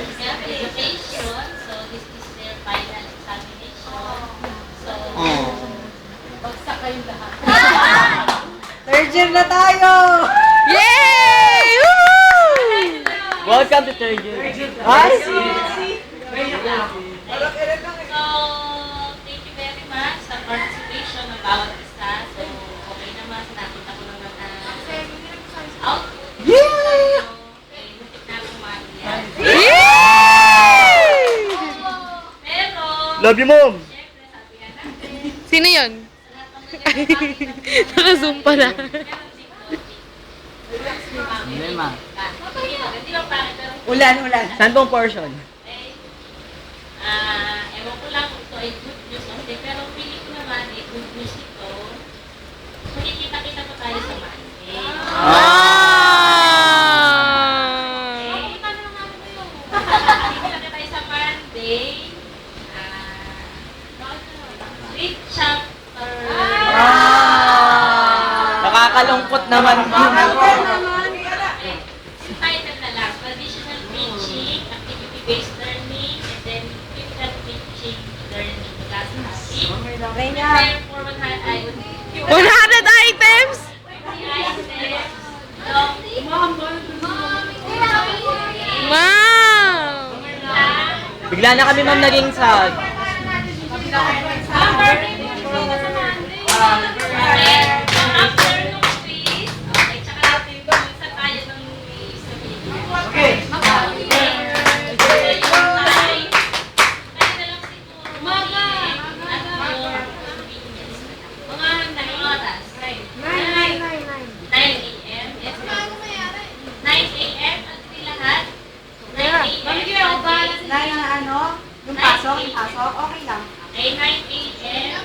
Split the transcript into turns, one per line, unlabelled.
Education. So, this is their final examination. So, bagsak kayong lahat.
Third year na tayo!
Yay! Woo!
Welcome to third year.
Ay!
So, thank you very much sa participation ng bawat isa. So, okay naman. Nakita ko naman na output.
Yay!
Muntik na akong ma-react.
Yay!
Pero,
Love you, mom!
syempre, sabi nga natin,
Sino yun?
sa lahat ng nagagawa,
Naka-zoom pala.
Hindi, ma.
Hindi ba pangit, pero
Ulan, ulan.
Saan pong portion?
okay. Ewan ko lang kung ito ay good news o hindi, pero feeling ko naman ay good news ito. Makikita-kita pa tayo sa Monday. Makikita tayo sa Monday. Read chapter.
Nakakalungkot naman.
Entitled na lang, traditional teaching, activity-based learning, and then critical teaching learning. Last topic.
Reyna.
Prepare for 100
items? Wow!
Bigla na kami, ma'am, naging sad.
Afternoon quiz. Okay, tsaka natin sa tayo ng quiz. Okay. Mga 9 oras. 9 a.m. Yes, ma'am. 9 a.m. Ang hindi lahat. 9 a.m.
Nine na ano? Yung pasok, yung pasok. Okay lang.
Okay, 9 a.m.